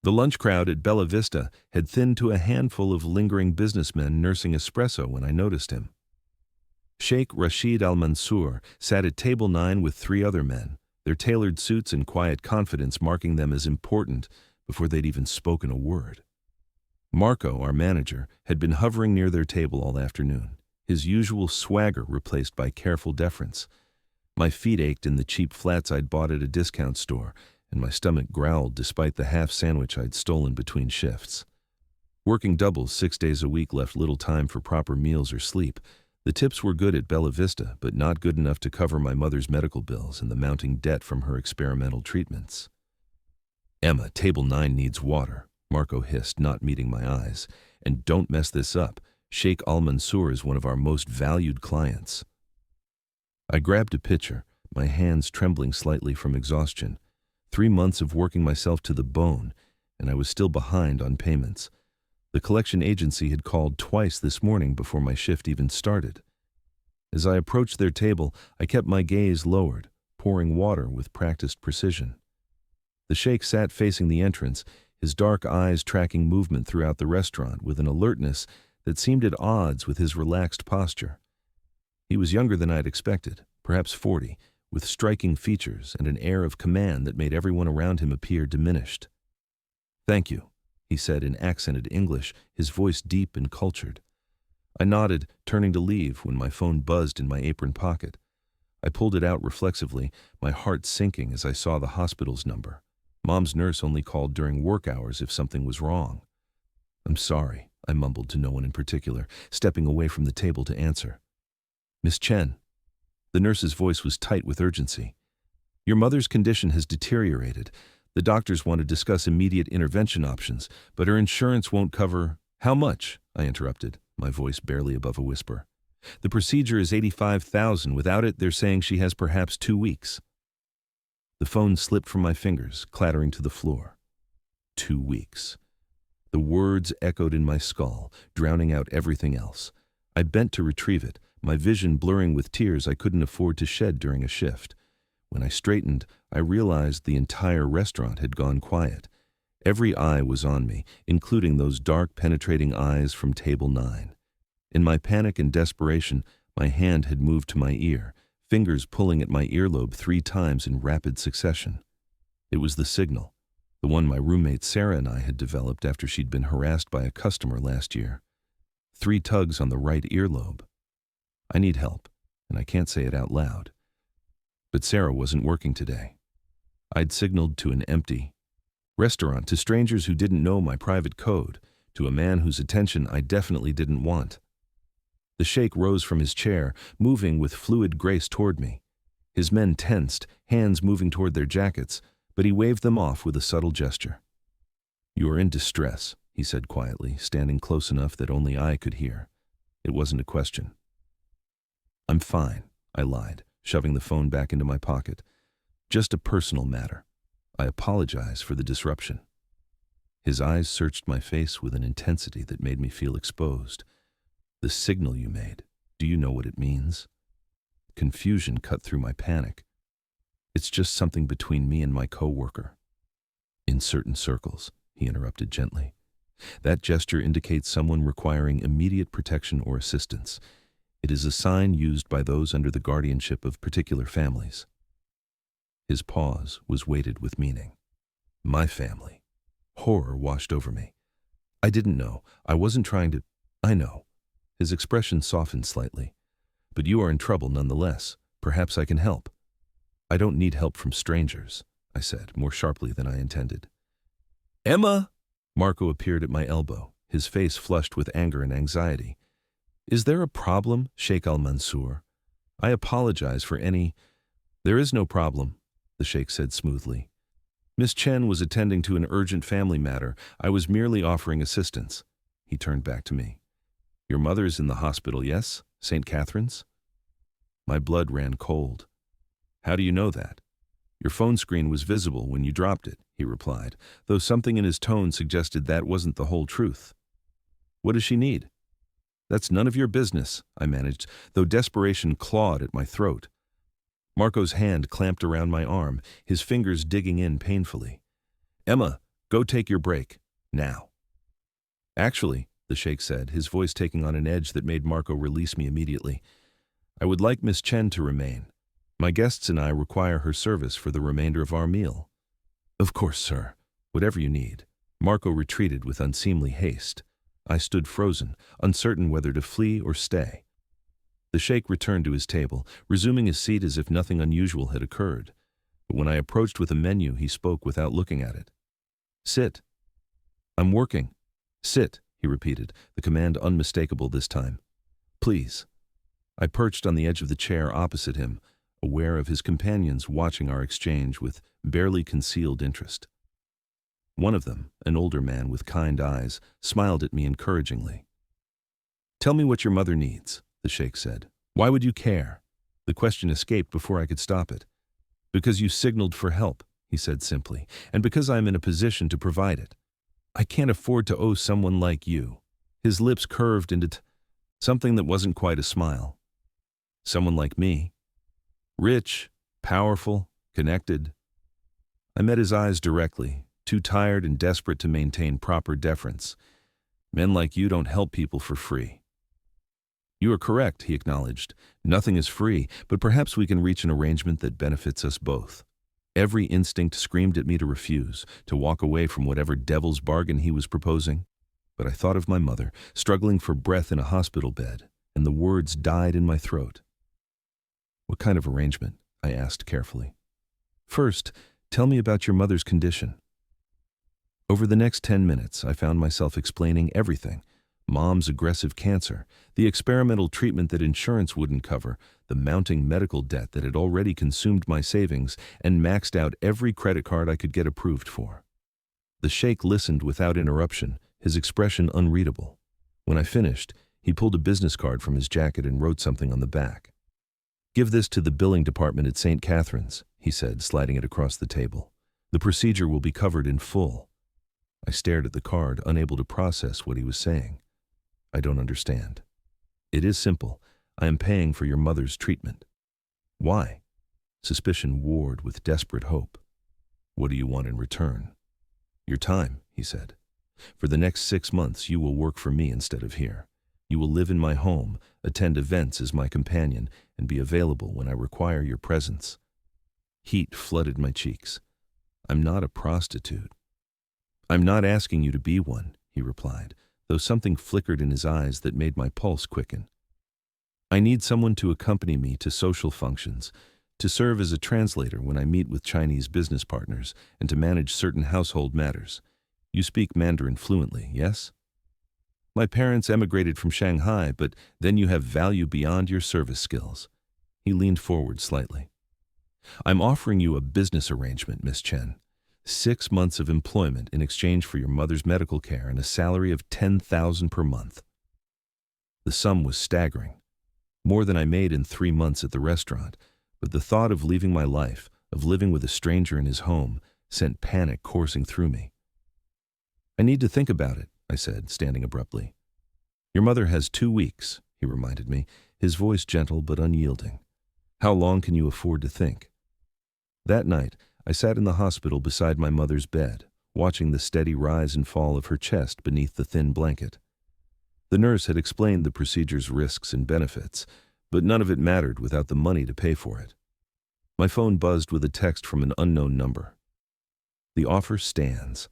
The lunch crowd at Bella Vista had thinned to a handful of lingering businessmen nursing espresso when I noticed him. Sheikh Rashid Al-Mansour sat at table 9 with 3 other men, their tailored suits and quiet confidence marking them as important before they'd even spoken a word. Marco, our manager, had been hovering near their table all afternoon, his usual swagger replaced by careful deference. My feet ached in the cheap flats I'd bought at a discount store, and my stomach growled despite the half sandwich I'd stolen between shifts. Working doubles 6 days a week left little time for proper meals or sleep. The tips were good at Bella Vista, but not good enough to cover my mother's medical bills and the mounting debt from her experimental treatments. "Emma, table 9 needs water," Marco hissed, not meeting my eyes. "And don't mess this up. Sheikh Al-Mansour is one of our most valued clients." I grabbed a pitcher, my hands trembling slightly from exhaustion. 3 months of working myself to the bone, and I was still behind on payments. The collection agency had called twice this morning before my shift even started. As I approached their table, I kept my gaze lowered, pouring water with practiced precision. The sheikh sat facing the entrance, his dark eyes tracking movement throughout the restaurant with an alertness that seemed at odds with his relaxed posture. He was younger than I'd expected, perhaps 40, with striking features and an air of command that made everyone around him appear diminished. "Thank you," he said in accented English, his voice deep and cultured. I nodded, turning to leave when my phone buzzed in my apron pocket. I pulled it out reflexively, my heart sinking as I saw the hospital's number. Mom's nurse only called during work hours if something was wrong. "I'm sorry," I mumbled to no one in particular, stepping away from the table to answer. "Miss Chen." The nurse's voice was tight with urgency. "Your mother's condition has deteriorated. The doctors want to discuss immediate intervention options, but her insurance won't cover—" "How much?" I interrupted, my voice barely above a whisper. "The procedure is $85,000. Without it, they're saying she has perhaps 2 weeks. The phone slipped from my fingers, clattering to the floor. 2 weeks. The words echoed in my skull, drowning out everything else. I bent to retrieve it, my vision blurring with tears I couldn't afford to shed during a shift. When I straightened, I realized the entire restaurant had gone quiet. Every eye was on me, including those dark, penetrating eyes from table 9. In my panic and desperation, my hand had moved to my ear, fingers pulling at my earlobe 3 times in rapid succession. It was the signal, the one my roommate Sarah and I had developed after she'd been harassed by a customer last year. 3 tugs on the right earlobe. I need help, and I can't say it out loud. But Sarah wasn't working today. I'd signaled to an empty restaurant, to strangers who didn't know my private code, to a man whose attention I definitely didn't want. The sheikh rose from his chair, moving with fluid grace toward me. His men tensed, hands moving toward their jackets, but he waved them off with a subtle gesture. "You are in distress," he said quietly, standing close enough that only I could hear. It wasn't a question. "I'm fine," I lied, shoving the phone back into my pocket. "Just a personal matter. I apologize for the disruption." His eyes searched my face with an intensity that made me feel exposed. "The signal you made, do you know what it means?" Confusion cut through my panic. "It's just something between me and my coworker." "In certain circles," he interrupted gently. "That gesture indicates someone requiring immediate protection or assistance. It is a sign used by those under the guardianship of particular families." His pause was weighted with meaning. My family. Horror washed over me. "I didn't know. I wasn't trying to—" "I know." His expression softened slightly. "But you are in trouble nonetheless. Perhaps I can help." "I don't need help from strangers," I said, more sharply than I intended. "Emma!" Marco appeared at my elbow, his face flushed with anger and anxiety. "Is there a problem, Sheikh Al-Mansour? I apologize for any—" "There is no problem," the sheikh said smoothly. "Miss Chen was attending to an urgent family matter. I was merely offering assistance." He turned back to me. "Your mother is in the hospital, yes? St. Catherine's?" My blood ran cold. "How do you know that?" "Your phone screen was visible when you dropped it," he replied, though something in his tone suggested that wasn't the whole truth. "What does she need?" "That's none of your business," I managed, though desperation clawed at my throat. Marco's hand clamped around my arm, his fingers digging in painfully. "Emma, Go take your break. Now. Actually, the sheikh said, his voice taking on an edge that made Marco release me immediately, I would like Miss Chen to remain. My guests and I require her service for the remainder of our meal. Of course, sir. Whatever you need. Marco retreated with unseemly haste. I stood frozen, uncertain whether to flee or stay. The sheikh returned to his table, resuming his seat as if nothing unusual had occurred. But when I approached with a menu, he spoke without looking at it. Sit. I'm working. Sit, he repeated, the command unmistakable this time. Please. I perched on the edge of the chair opposite him, aware of his companions watching our exchange with barely concealed interest. One of them, an older man with kind eyes, smiled at me encouragingly. Tell me what your mother needs, the sheikh said. Why would you care? The question escaped before I could stop it. Because you signaled for help, he said simply, and because I am in a position to provide it. I can't afford to owe someone like you. His lips curved into something that wasn't quite a smile. Someone like me. Rich, powerful, connected. I met his eyes directly, too tired and desperate to maintain proper deference. Men like you don't help people for free. You are correct, he acknowledged. Nothing is free, but perhaps we can reach an arrangement that benefits us both. Every instinct screamed at me to refuse, to walk away from whatever devil's bargain he was proposing. But I thought of my mother, struggling for breath in a hospital bed, and the words died in my throat. What kind of arrangement? I asked carefully. First, tell me about your mother's condition. Over the next 10 minutes, I found myself explaining everything. Mom's aggressive cancer, the experimental treatment that insurance wouldn't cover, the mounting medical debt that had already consumed my savings and maxed out every credit card I could get approved for. The sheikh listened without interruption, his expression unreadable. When I finished, he pulled a business card from his jacket and wrote something on the back. Give this to the billing department at St. Catherine's, he said, sliding it across the table. The procedure will be covered in full. I stared at the card, unable to process what he was saying. I don't understand. It is simple. I am paying for your mother's treatment. Why? Suspicion warred with desperate hope. What do you want in return? Your time, he said. For the next 6 months, you will work for me instead of here. You will live in my home, attend events as my companion, and be available when I require your presence. Heat flooded my cheeks. I'm not a prostitute. I'm not asking you to be one, he replied, though something flickered in his eyes that made my pulse quicken. I need someone to accompany me to social functions, to serve as a translator when I meet with Chinese business partners, and to manage certain household matters. You speak Mandarin fluently, yes? My parents emigrated from Shanghai, but then you have value beyond your service skills. He leaned forward slightly. I'm offering you a business arrangement, Miss Chen. 6 months of employment in exchange for your mother's medical care and a salary of 10,000 per month. The sum was staggering. More than I made in 3 months at the restaurant, but the thought of leaving my life, of living with a stranger in his home, sent panic coursing through me. I need to think about it, I said, standing abruptly. Your mother has 2 weeks, he reminded me, his voice gentle but unyielding. How long can you afford to think? That night, I sat in the hospital beside my mother's bed, watching the steady rise and fall of her chest beneath the thin blanket. The nurse had explained the procedure's risks and benefits, but none of it mattered without the money to pay for it. My phone buzzed with a text from an unknown number. The offer stands.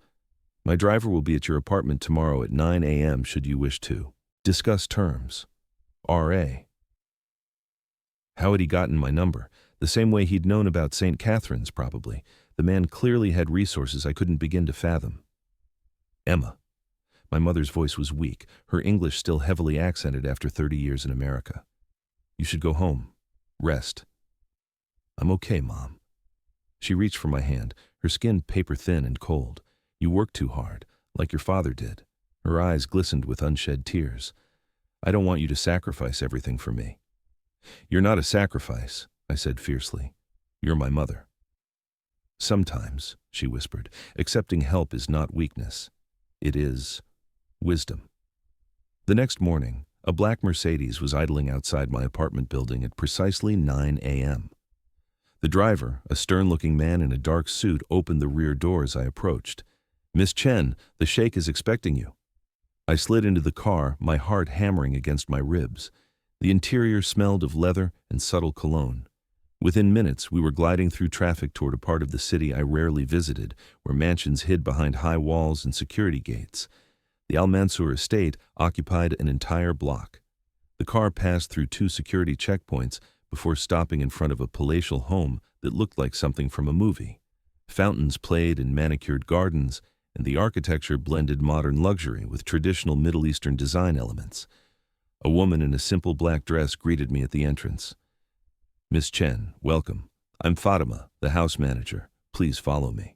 My driver will be at your apartment tomorrow at 9 a.m. should you wish to discuss terms. R.A. How had he gotten my number? The same way he'd known about St. Catherine's, probably. The man clearly had resources I couldn't begin to fathom. Emma. My mother's voice was weak, her English still heavily accented after 30 years in America. You should go home. Rest. I'm okay, Mom. She reached for my hand, her skin paper-thin and cold. You work too hard, like your father did. Her eyes glistened with unshed tears. I don't want you to sacrifice everything for me. You're not a sacrifice, I said fiercely. You're my mother. Sometimes, she whispered, accepting help is not weakness. It is wisdom. The next morning, a black Mercedes was idling outside my apartment building at precisely 9 a.m. The driver, a stern-looking man in a dark suit, opened the rear door as I approached. "Miss Chen, the sheikh is expecting you." I slid into the car, my heart hammering against my ribs. The interior smelled of leather and subtle cologne. Within minutes, we were gliding through traffic toward a part of the city I rarely visited, where mansions hid behind high walls and security gates. The Al Mansour estate occupied an entire block. The car passed through 2 security checkpoints before stopping in front of a palatial home that looked like something from a movie. Fountains played in manicured gardens, and the architecture blended modern luxury with traditional Middle Eastern design elements. A woman in a simple black dress greeted me at the entrance. "Miss Chen, welcome. I'm Fatima, the house manager. Please follow me."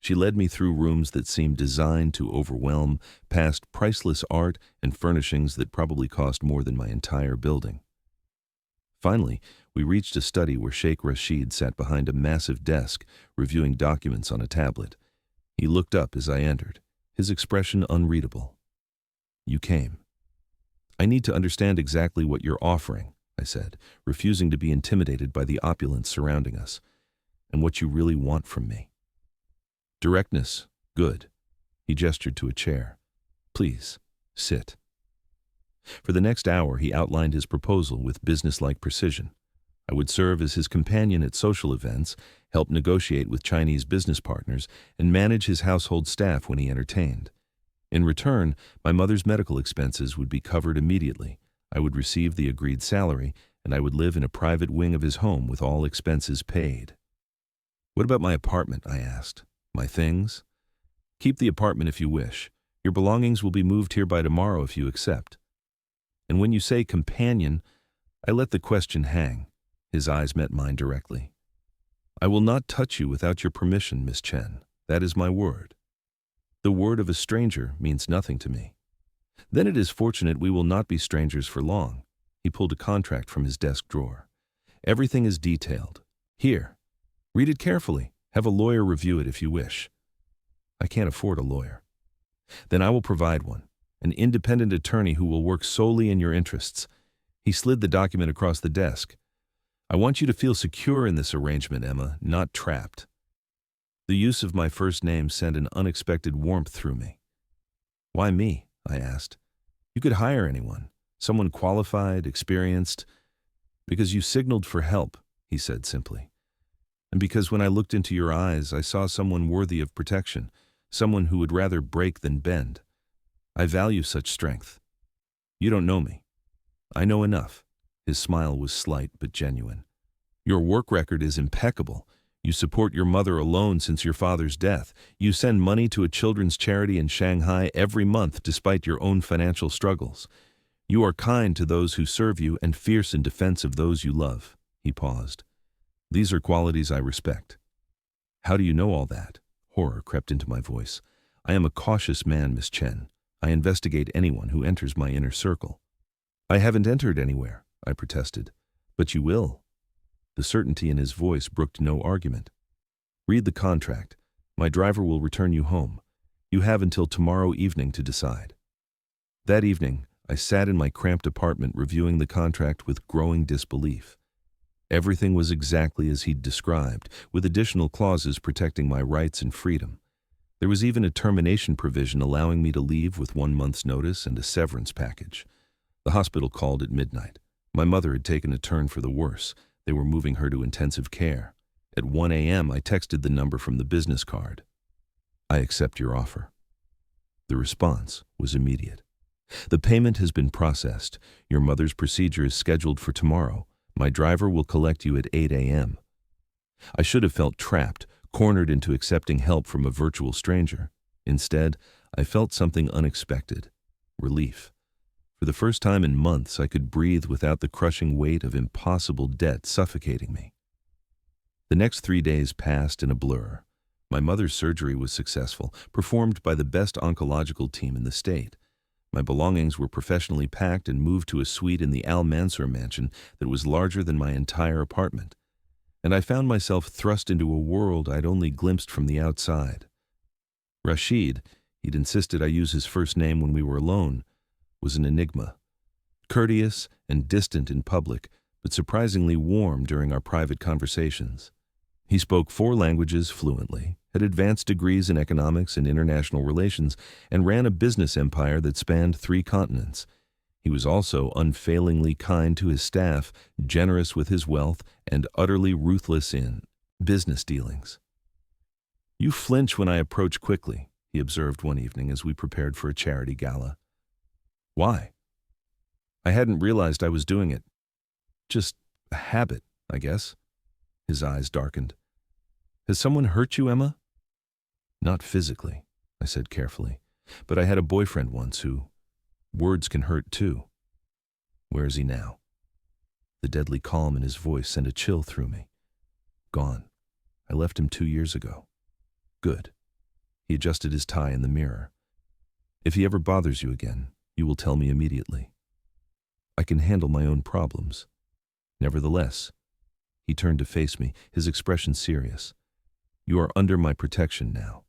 She led me through rooms that seemed designed to overwhelm, past priceless art and furnishings that probably cost more than my entire building. Finally, we reached a study where Sheikh Rashid sat behind a massive desk, reviewing documents on a tablet. He looked up as I entered, his expression unreadable. "You came. I need to understand exactly what you're offering," I said, refusing to be intimidated by the opulence surrounding us, "and what you really want from me." "Directness, good." He gestured to a chair. "Please, sit." For the next hour, he outlined his proposal with businesslike precision. I would serve as his companion at social events, help negotiate with Chinese business partners, and manage his household staff when he entertained. In return, my mother's medical expenses would be covered immediately. I would receive the agreed salary, and I would live in a private wing of his home with all expenses paid. "What about my apartment?" I asked. "My things?" "Keep the apartment if you wish. Your belongings will be moved here by tomorrow if you accept." "And when you say companion," I let the question hang. His eyes met mine directly. "I will not touch you without your permission, Miss Chen. That is my word. The word of a stranger means nothing to me." "Then it is fortunate we will not be strangers for long." He pulled a contract from his desk drawer. "Everything is detailed. Here, read it carefully. Have a lawyer review it if you wish." "I can't afford a lawyer." "Then I will provide one. An independent attorney who will work solely in your interests." He slid the document across the desk. "I want you to feel secure in this arrangement, Emma, not trapped." The use of my first name sent an unexpected warmth through me. "Why me?" I asked. "You could hire anyone, someone qualified, experienced." "Because you signaled for help," he said simply. "And because when I looked into your eyes, I saw someone worthy of protection, someone who would rather break than bend. I value such strength. You don't know me. I know enough." His smile was slight but genuine. "Your work record is impeccable. You support your mother alone since your father's death. You send money to a children's charity in Shanghai every month despite your own financial struggles. You are kind to those who serve you and fierce in defense of those you love." He paused. "These are qualities I respect." "How do you know all that?" Horror crept into my voice. "I am a cautious man, Miss Chen. I investigate anyone who enters my inner circle." "I haven't entered anywhere," I protested. "But you will." The certainty in his voice brooked no argument. "Read the contract. My driver will return you home. You have until tomorrow evening to decide." That evening, I sat in my cramped apartment reviewing the contract with growing disbelief. Everything was exactly as he'd described, with additional clauses protecting my rights and freedom. There was even a termination provision allowing me to leave with 1 month's notice and a severance package. The hospital called at midnight. My mother had taken a turn for the worse. They were moving her to intensive care. At 1 a.m., I texted the number from the business card. "I accept your offer." The response was immediate. "The payment has been processed. Your mother's procedure is scheduled for tomorrow. My driver will collect you at 8 a.m. I should have felt trapped, cornered into accepting help from a virtual stranger. Instead, I felt something unexpected: relief. For the first time in months, I could breathe without the crushing weight of impossible debt suffocating me. The next 3 days passed in a blur. My mother's surgery was successful, performed by the best oncological team in the state. My belongings were professionally packed and moved to a suite in the Al Mansour mansion that was larger than my entire apartment. And I found myself thrust into a world I'd only glimpsed from the outside. Rashid, he'd insisted I use his first name when we were alone, was an enigma. Courteous and distant in public, but surprisingly warm during our private conversations. He spoke 4 languages fluently, had advanced degrees in economics and international relations, and ran a business empire that spanned 3 continents. He was also unfailingly kind to his staff, generous with his wealth, and utterly ruthless in business dealings. "You flinch when I approach quickly," he observed one evening as we prepared for a charity gala. "Why?" "I hadn't realized I was doing it. Just a habit, I guess." His eyes darkened. "Has someone hurt you, Emma?" "Not physically," I said carefully, "but I had a boyfriend once who... words can hurt too." "Where is he now?" The deadly calm in his voice sent a chill through me. "Gone. I left him 2 years ago." "Good." He adjusted his tie in the mirror. "If he ever bothers you again, you will tell me immediately. I can handle my own problems. Nevertheless," he turned to face me, his expression serious, "you are under my protection now.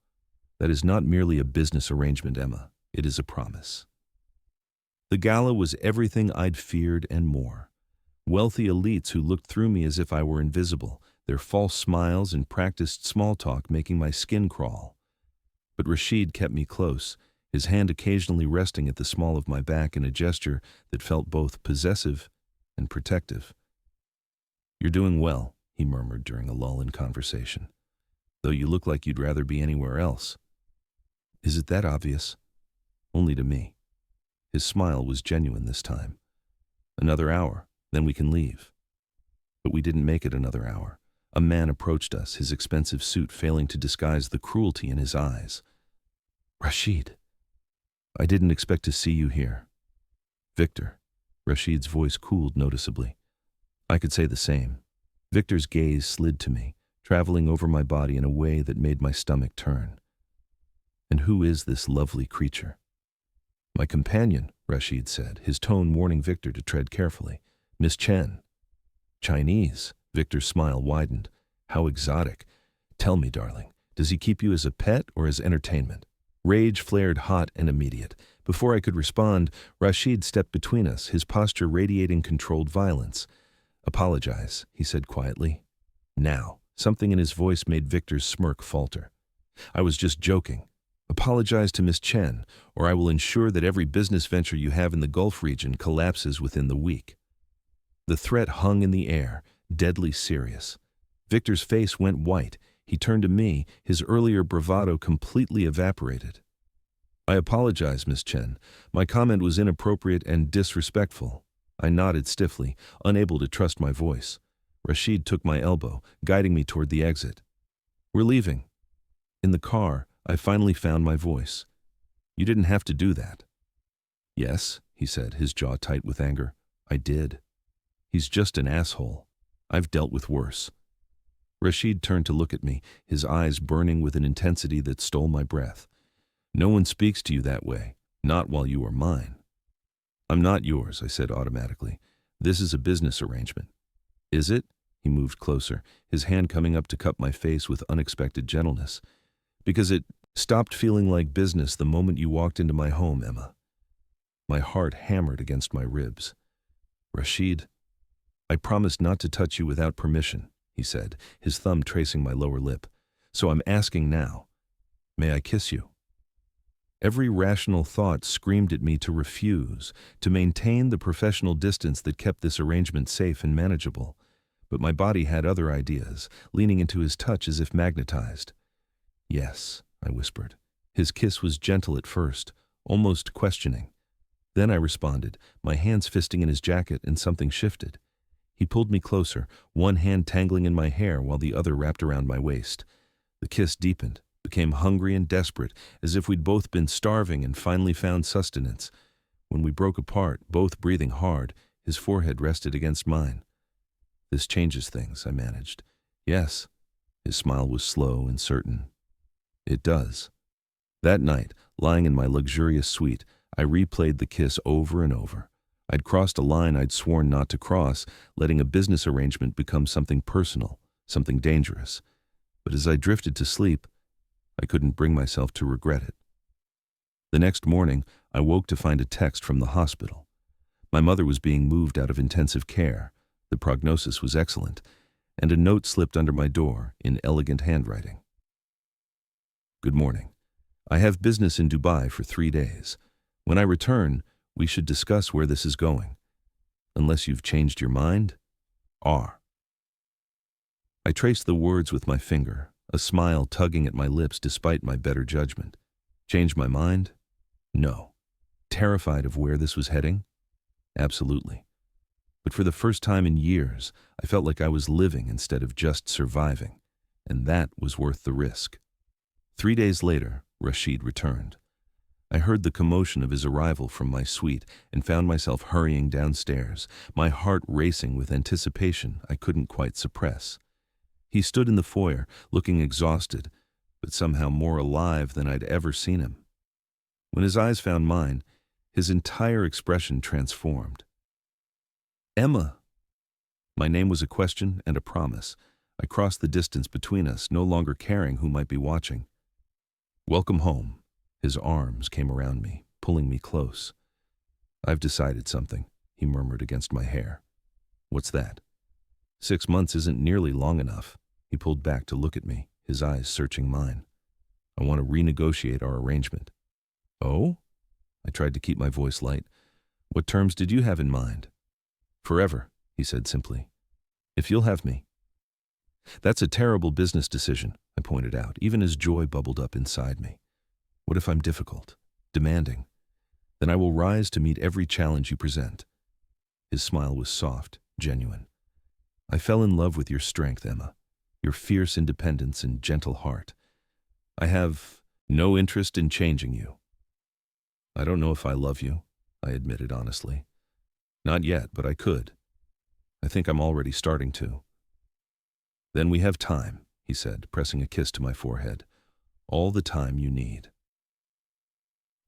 That is not merely a business arrangement, Emma. It is a promise." The gala was everything I'd feared and more. Wealthy elites who looked through me as if I were invisible, their false smiles and practiced small talk making my skin crawl. But Rashid kept me close, his hand occasionally resting at the small of my back in a gesture that felt both possessive and protective. "You're doing well," he murmured during a lull in conversation, "though you look like you'd rather be anywhere else." "Is it that obvious?" "Only to me." His smile was genuine this time. "Another hour, then we can leave." But we didn't make it another hour. A man approached us, his expensive suit failing to disguise the cruelty in his eyes. "Rashid, I didn't expect to see you here." "Victor." Rashid's voice cooled noticeably. I could say the same. Victor's gaze slid to me, traveling over my body in a way that made my stomach turn. "And who is this lovely creature?" "My companion," Rashid said, his tone warning Victor to tread carefully. "Miss Chen." "Chinese." Victor's smile widened. "How exotic. Tell me, darling, does he keep you as a pet or as entertainment?" Rage flared hot and immediate. Before I could respond, Rashid stepped between us, his posture radiating controlled violence. "Apologize," he said quietly. "Now." Something in his voice made Victor's smirk falter. "I was just joking. Apologize to Miss Chen, or I will ensure that every business venture you have in the Gulf region collapses within the week." The threat hung in the air, deadly serious. Victor's face went white. He turned to me, his earlier bravado completely evaporated. "I apologize, Miss Chen. My comment was inappropriate and disrespectful." I nodded stiffly, unable to trust my voice. Rashid took my elbow, guiding me toward the exit. "We're leaving." In the car, I finally found my voice. "You didn't have to do that." "Yes," he said, his jaw tight with anger. "I did. He's just an asshole. I've dealt with worse." Rashid turned to look at me, his eyes burning with an intensity that stole my breath. "No one speaks to you that way, not while you are mine." "I'm not yours," I said automatically. "This is a business arrangement." "Is it?" He moved closer, his hand coming up to cup my face with unexpected gentleness. "Because it stopped feeling like business the moment you walked into my home, Emma." My heart hammered against my ribs. "Rashid, I promised not to touch you without permission," he said, his thumb tracing my lower lip. "So I'm asking now. May I kiss you?" Every rational thought screamed at me to refuse, to maintain the professional distance that kept this arrangement safe and manageable. But my body had other ideas, leaning into his touch as if magnetized. "Yes," I whispered. His kiss was gentle at first, almost questioning. Then I responded, my hands fisting in his jacket, and something shifted. He pulled me closer, one hand tangling in my hair while the other wrapped around my waist. The kiss deepened, became hungry and desperate, as if we'd both been starving and finally found sustenance. When we broke apart, both breathing hard, his forehead rested against mine. "This changes things," I managed. "Yes." His smile was slow and certain. "It does." That night, lying in my luxurious suite, I replayed the kiss over and over. I'd crossed a line I'd sworn not to cross, letting a business arrangement become something personal, something dangerous. But as I drifted to sleep, I couldn't bring myself to regret it. The next morning, I woke to find a text from the hospital. My mother was being moved out of intensive care. The prognosis was excellent, and a note slipped under my door in elegant handwriting. Good morning. I have business in Dubai for 3 days. When I return, we should discuss where this is going. Unless you've changed your mind, R. I traced the words with my finger, a smile tugging at my lips despite my better judgment. Change my mind? No. Terrified of where this was heading? Absolutely. But for the first time in years, I felt like I was living instead of just surviving, and that was worth the risk. 3 days later, Rashid returned. I heard the commotion of his arrival from my suite and found myself hurrying downstairs, my heart racing with anticipation I couldn't quite suppress. He stood in the foyer, looking exhausted, but somehow more alive than I'd ever seen him. When his eyes found mine, his entire expression transformed. Emma! My name was a question and a promise. I crossed the distance between us, no longer caring who might be watching. Welcome home. His arms came around me, pulling me close. I've decided something, he murmured against my hair. What's that? 6 months isn't nearly long enough. He pulled back to look at me, his eyes searching mine. I want to renegotiate our arrangement. Oh? I tried to keep my voice light. What terms did you have in mind? Forever, he said simply. If you'll have me. That's a terrible business decision, I pointed out, even as joy bubbled up inside me. What if I'm difficult, demanding? Then I will rise to meet every challenge you present. His smile was soft, genuine. I fell in love with your strength, Emma, your fierce independence and gentle heart. I have no interest in changing you. I don't know if I love you, I admitted honestly. Not yet, but I could. I think I'm already starting to. Then we have time, he said, pressing a kiss to my forehead. All the time you need.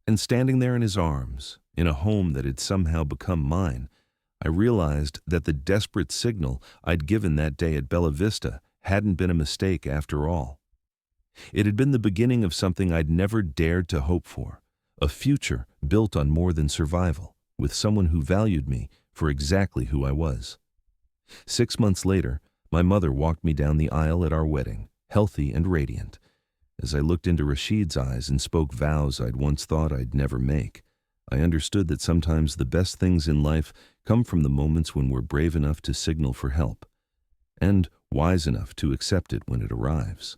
And standing there in his arms, in a home that had somehow become mine, I realized that the desperate signal I'd given that day at Bella Vista hadn't been a mistake after all. It had been the beginning of something I'd never dared to hope for, a future built on more than survival, with someone who valued me for exactly who I was. 6 months later, my mother walked me down the aisle at our wedding, healthy and radiant. As I looked into Rashid's eyes and spoke vows I'd once thought I'd never make, I understood that sometimes the best things in life come from the moments when we're brave enough to signal for help, and wise enough to accept it when it arrives.